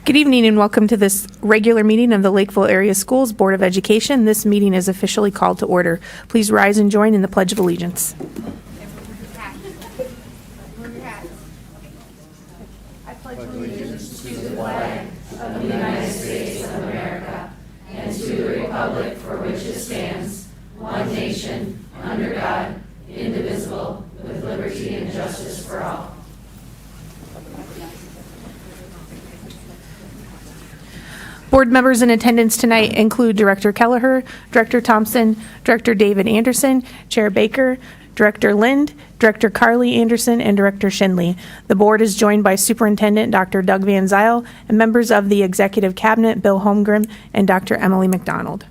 Good evening and welcome to this regular meeting of the Lakeville Area Schools Board of Education. This meeting is officially called to order. Please rise and join in the Pledge of Allegiance. I pledge allegiance to the flag of the United States of America and to the republic for which it stands, one nation, under God, indivisible, with liberty and justice for all. Board members in attendance tonight include Director Kelleher, Director Thompson, Director David Anderson, Chair Baker, Director Lind, Director Carly Anderson, and Director Shinley. The board is joined by Superintendent Dr. Doug Van Zyl and members of the Executive Cabinet, Bill Holmgren and Dr. Emily McDonald.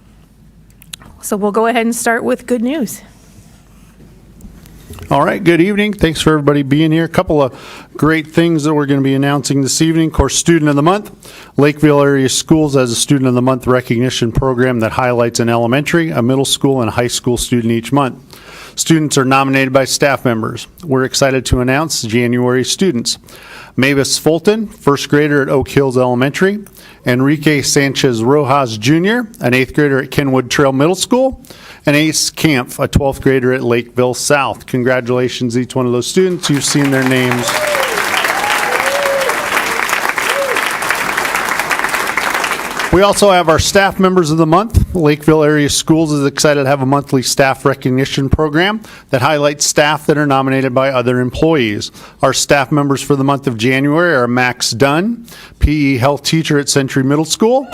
So we'll go ahead and start with good news. All right, good evening. Thanks for everybody being here. A couple of great things that we're going to be announcing this evening. Of course, Student of the Month. Lakeville Area Schools has a Student of the Month recognition program that highlights an elementary, a middle school, and a high school student each month. Students are nominated by staff members. We're excited to announce January students. Mavis Fulton, first grader at Oak Hills Elementary. Enrique Sanchez Rojas Jr., an 8th grader at Kenwood Trail Middle School. And Ace Kampf, a 12th grader at Lakeville South. Congratulations to each one of those students. You've seen their names. We also have our staff members of the month. Lakeville Area Schools is excited to have a monthly staff recognition program that highlights staff that are nominated by other employees. Our staff members for the month of January are Max Dunn, PE health teacher at Century Middle School.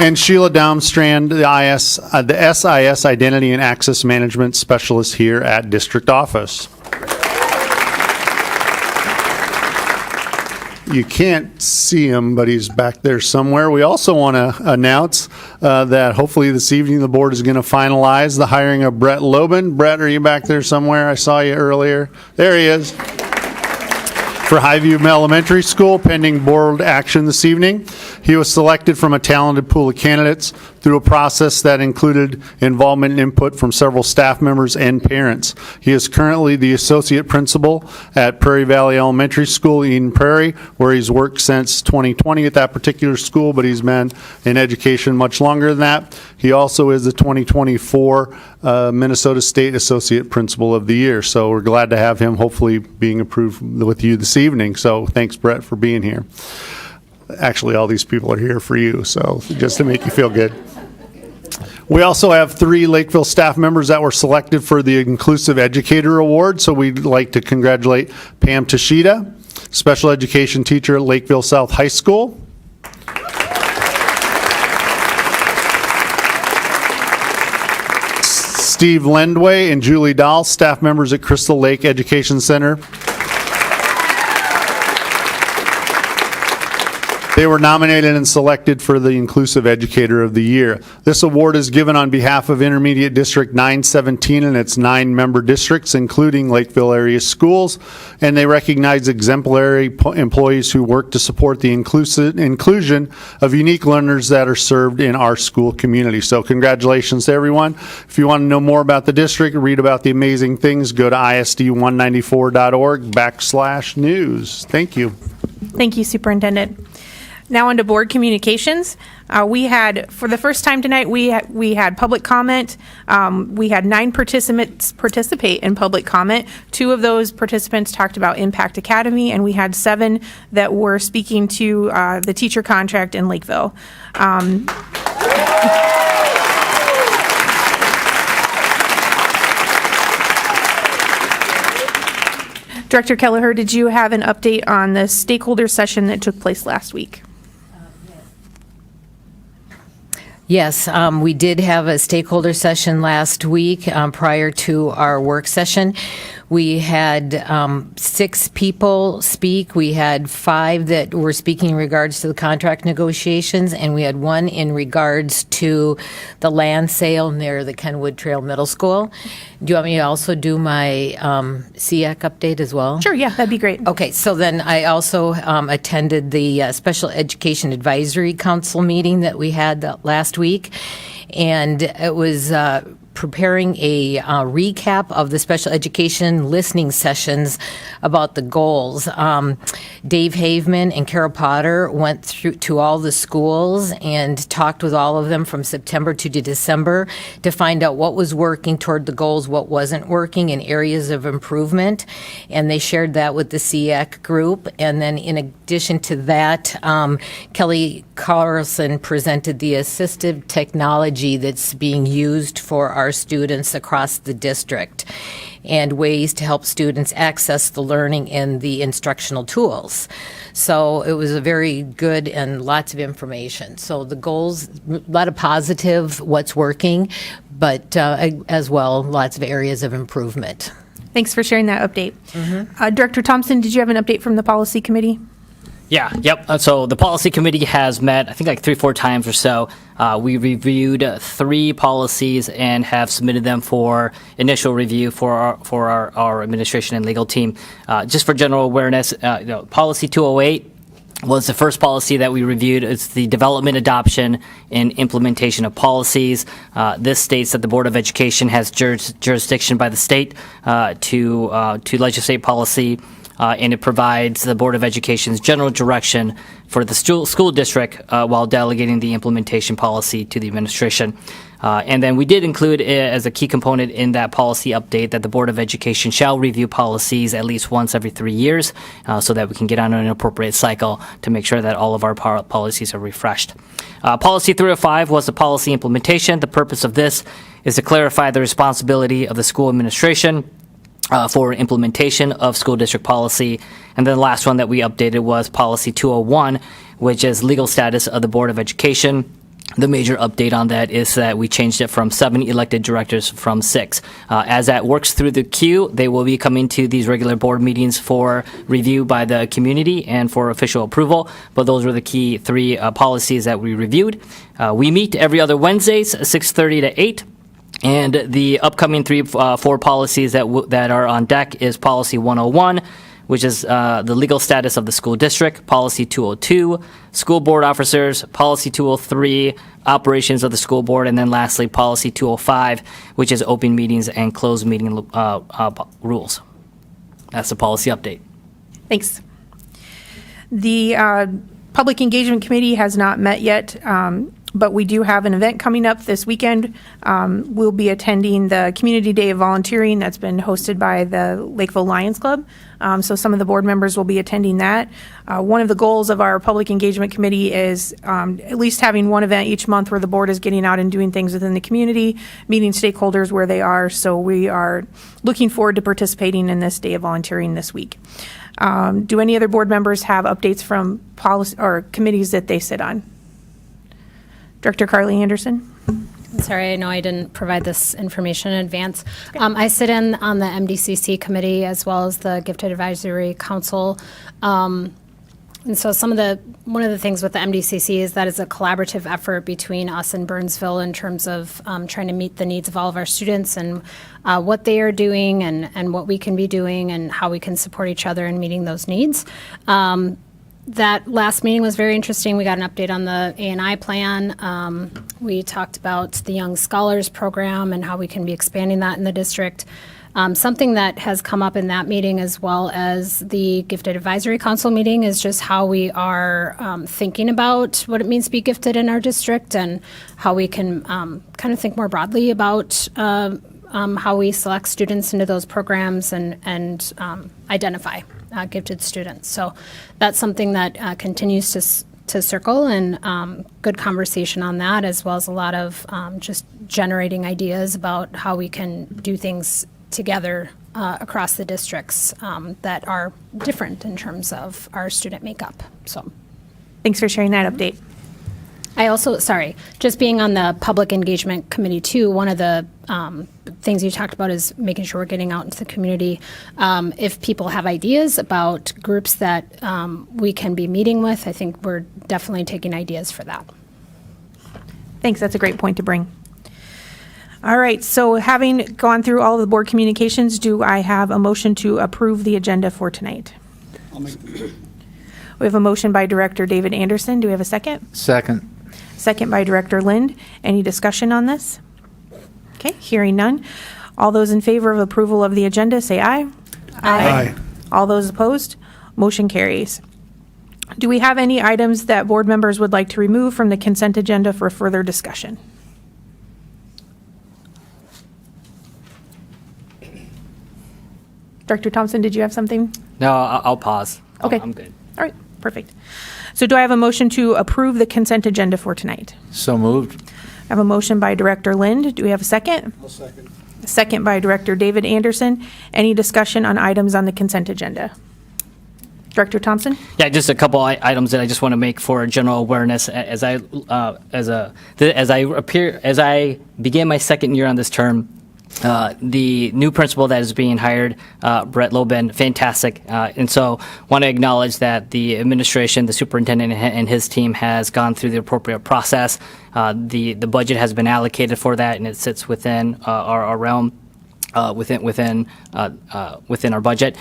And Sheila Daumstrand, the SIS Identity and Access Management Specialist here at District Office. You can't see him, but he's back there somewhere. We also want to announce that hopefully this evening the board is going to finalize the hiring of Brett Lobin. Brett, are you back there somewhere? I saw you earlier. There he is. For Highview Elementary School, pending board action this evening. He was selected from a talented pool of candidates through a process that included involvement and input from several staff members and parents. He is currently the associate principal at Prairie Valley Elementary School, Eden Prairie, where he's worked since 2020 at that particular school, but he's been in education much longer than that. He also is the 2024 Minnesota State Associate Principal of the Year. So we're glad to have him hopefully being approved with you this evening. So thanks, Brett, for being here. Actually, all these people are here for you, so just to make you feel good. We also have 3 Lakeville staff members that were selected for the Inclusive Educator Award. So we'd like to congratulate Pam Tashida, special education teacher at Lakeville South High School. Steve Lendway and Julie Dahl, staff members at Crystal Lake Education Center. They were nominated and selected for the Inclusive Educator of the Year. This award is given on behalf of Intermediate District 917 and its 9 member districts, including Lakeville Area Schools, and they recognize exemplary employees who work to support the inclusion of unique learners that are served in our school community. So congratulations to everyone. If you want to know more about the district, read about the amazing things, go to isd194.org/news. Thank you. Thank you, Superintendent. Now on to board communications. We had, for the first time tonight, we had public comment. We had 9 participants participate in public comment. 2 of those participants talked about Impact Academy, and we had 7 that were speaking to the teacher contract in Lakeville. Director Kelleher, did you have an update on the stakeholder session that took place last week? Yes, we did have a stakeholder session last week prior to our work session. We had 6 people speak. We had 5 that were speaking in regards to the contract negotiations, and we had 1 in regards to the land sale near the Kenwood Trail Middle School. Do you want me to also do my SEAC update as well? Sure, yeah, that'd be great. Okay, so then I also attended the Special Education Advisory Council meeting that we had last week, and it was preparing a recap of the special education listening sessions about the goals. Dave Haveman and Carol Potter went through to all the schools and talked with all of them from September to December to find out what was working toward the goals, what wasn't working, and areas of improvement. And they shared that with the SEAC group. And then in addition to that, Kelly Carlson presented the assistive technology that's being used for our students across the district and ways to help students access the learning and the instructional tools. So it was a very good and lots of information. So the goals, a lot of positive, what's working, but as well, lots of areas of improvement. Thanks for sharing that update. Director Thompson, did you have an update from the policy committee? Yeah, yep. So the policy committee has met, I think, like 3-4 times or so. We reviewed 3 policies and have submitted them for initial review for our administration and legal team. Just for general awareness, Policy 208 was the first policy that we reviewed. It's the development, adoption, and implementation of policies. This states that the Board of Education has jurisdiction by the state to legislate policy. And it provides the Board of Education's general direction for the school district while delegating the implementation policy to the administration. And then we did include as a key component in that policy update that the Board of Education shall review policies at least once every 3 years so that we can get on an appropriate cycle to make sure that all of our policies are refreshed. Policy 305 was the policy implementation. The purpose of this is to clarify the responsibility of the school administration for implementation of school district policy. And then the last one that we updated was Policy 201, which is legal status of the Board of Education. The major update on that is that we changed it from 7 elected directors from 6. As that works through the queue, they will be coming to these regular board meetings for review by the community and for official approval. But those were the key 3 policies that we reviewed. We meet every other Wednesdays, 6:30 to 8. And the upcoming 4 policies that are on deck is Policy 101, which is the legal status of the school district, Policy 202, school board officers, Policy 203, operations of the school board, and then lastly, Policy 205, which is open meetings and closed meeting rules. That's the policy update. Thanks. The Public Engagement Committee has not met yet, but we do have an event coming up this weekend. We'll be attending the Community Day of Volunteering that's been hosted by the Lakeville Lions Club. So some of the board members will be attending that. One of the goals of our Public Engagement Committee is at least having one event each month where the board is getting out and doing things within the community, meeting stakeholders where they are. So we are looking forward to participating in this Day of Volunteering this week. Do any other board members have updates from policy or committees that they sit on? Director Carly Anderson. Sorry, I know I didn't provide this information in advance. I sit in on the MDCC committee as well as the Gifted Advisory Council. And so one of the things with the MDCC is that it's a collaborative effort between us and Burnsville in terms of trying to meet the needs of all of our students and what they are doing and what we can be doing and how we can support each other in meeting those needs. That last meeting was very interesting. We got an update on the A&I plan. We talked about the Young Scholars Program and how we can be expanding that in the district. Something that has come up in that meeting as well as the Gifted Advisory Council meeting is just how we are thinking about what it means to be gifted in our district and how we can kind of think more broadly about how we select students into those programs and identify gifted students. So that's something that continues to circle and good conversation on that, as well as a lot of just generating ideas about how we can do things together across the districts that are different in terms of our student makeup. So Thanks for sharing that update. I also, just being on the Public Engagement Committee too, one of the things you talked about is making sure we're getting out into the community. If people have ideas about groups that we can be meeting with, I think we're definitely taking ideas for that. Thanks, that's a great point to bring. All right, so having gone through all of the board communications, do I have a motion to approve the agenda for tonight? We have a motion by Director David Anderson. Do we have a second? Second. Second by Director Lind. Any discussion on this? Okay, hearing none. All those in favor of approval of the agenda, say aye. Aye. All those opposed, motion carries. Do we have any items that board members would like to remove from the consent agenda for further discussion? Director Thompson, did you have something? No, I'll pause. Okay. I'm good. All right, perfect. So do I have a motion to approve the consent agenda for tonight? So moved. I have a motion by Director Lind. Do we have a second? I'll second. A second by Director David Anderson. Any discussion on items on the consent agenda? Director Thompson? Yeah, just a couple items that I just want to make for general awareness as I begin my second year on this term. The new principal that is being hired, Brett Lobin, fantastic. And so want to acknowledge that the administration, the superintendent and his team has gone through the appropriate process. The budget has been allocated for that, and it sits within our realm. Within our budget.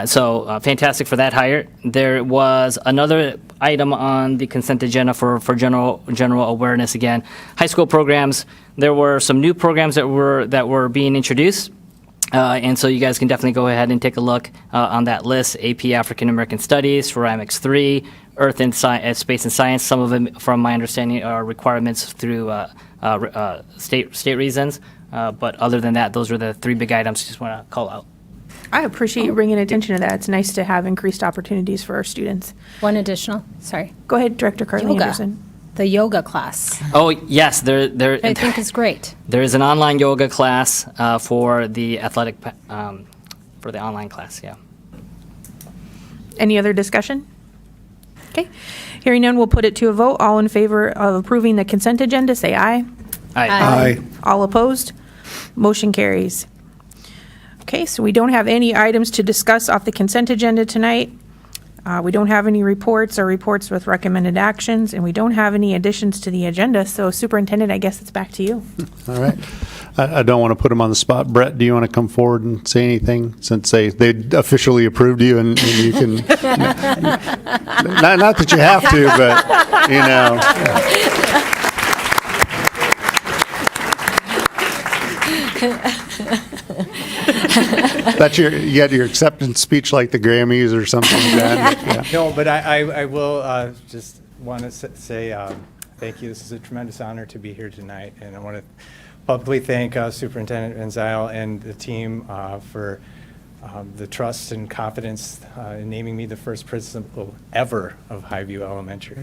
So fantastic for that hire. There was another item on the consent agenda for general awareness again. High school programs. There were some new programs that were being introduced. And so you guys can definitely go ahead and take a look on that list. AP African American Studies, Ceramics 3, Earth and Space and Science. Some of them, from my understanding, are requirements through state reasons. But other than that, those are the three big items I just want to call out. I appreciate you bringing attention to that. It's nice to have increased opportunities for our students. One additional, sorry, Go ahead, Director Carly Yoga. Anderson. the yoga class. Oh, yes, I think is great. there is an online yoga class for the athletic, for the online class, yeah. Any other discussion? Okay. Hearing none, we'll put it to a vote. All in favor of approving the consent agenda, say aye. Aye. All opposed? Motion carries. Okay, so we don't have any items to discuss off the consent agenda tonight. We don't have any reports or reports with recommended actions, and we don't have any additions to the agenda. So Superintendent, I guess it's back to you. All right. I don't want to put them on the spot. Brett, do you want to come forward and say anything since they officially approved you and you can, not that you have to, but, you know. You had your acceptance speech like the Grammys or something like that. Yeah. No, but I will just want to say thank you. This is a tremendous honor to be here tonight, and I want to publicly thank Superintendent Van Zyl and the team for the trust and confidence in naming me the first principal ever of Highview Elementary.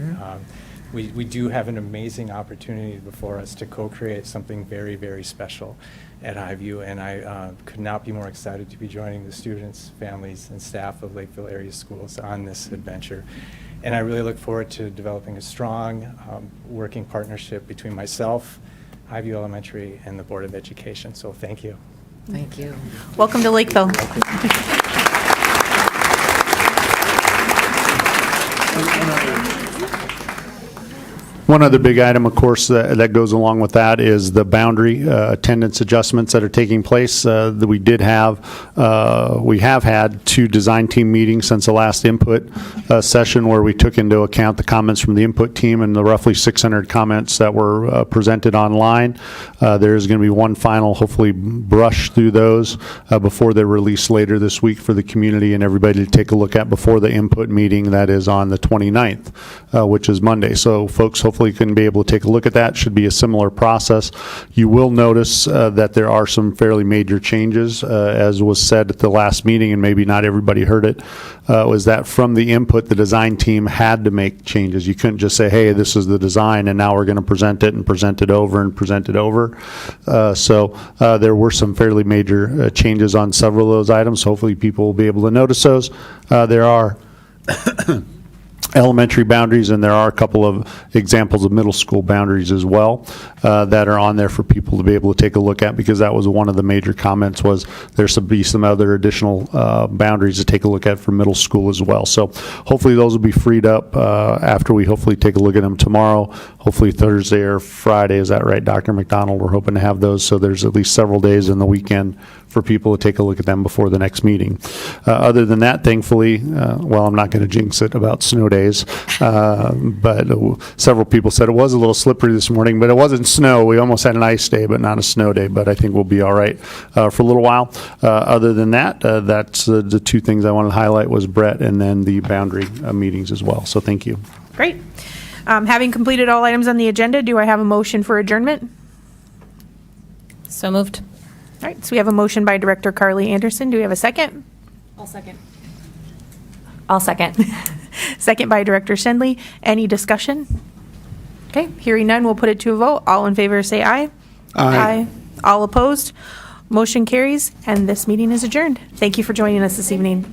We do have an amazing opportunity before us to co-create something very, very special at Highview, and I could not be more excited to be joining the students, families, and staff of Lakeville area schools on this adventure. And I really look forward to developing a strong working partnership between myself, Highview Elementary, and the Board of Education. So thank you. Thank you. Welcome to Lakeville. One other big item, of course, that goes along with that is the boundary attendance adjustments that are taking place. That we have had 2 design team meetings since the last input session where we took into account the comments from the input team and the roughly 600 comments that were presented online. There is going to be one final, hopefully, brush through those before they're released later this week for the community and everybody to take a look at before the input meeting that is on the 29th, which is Monday. So folks hopefully can be able to take a look at that. Should be a similar process. You will notice that there are some fairly major changes, as was said at the last meeting, and maybe not everybody heard it, was that from the input, the design team had to make changes. You couldn't just say, hey, this is the design, and now we're going to present it and present it over and present it over. So there were some fairly major changes on several of those items. Hopefully people will be able to notice those. There are elementary boundaries, and there are a couple of examples of middle school boundaries as well that are on there for people to be able to take a look at, because that was one of the major comments was there should be some other additional boundaries to take a look at for middle school as well. So hopefully those will be freed up after we hopefully take a look at them tomorrow, hopefully Thursday or Friday. Is that right, Dr. McDonald? We're hoping to have those, so there's at least several days in the weekend for people to take a look at them before the next meeting. Other than that, thankfully, well, I'm not going to jinx it about snow days, but several people said it was a little slippery this morning, but it wasn't snow. We almost had an ice day, but not a snow day, but I think we'll be all right for a little while. Other than that, that's the two things I wanted to highlight was Brett and then the boundary meetings as well. So thank you. Great. Having completed all items on the agenda, do I have a motion for adjournment? So moved. All right, so we have a motion by Director Carly Anderson. Do we have a second? I'll second. I'll second. Second by Director Shendley. Any discussion? Okay, hearing none, we'll put it to a vote. All in favor say aye. Aye. All opposed? Motion carries, and this meeting is adjourned. Thank you for joining us this evening.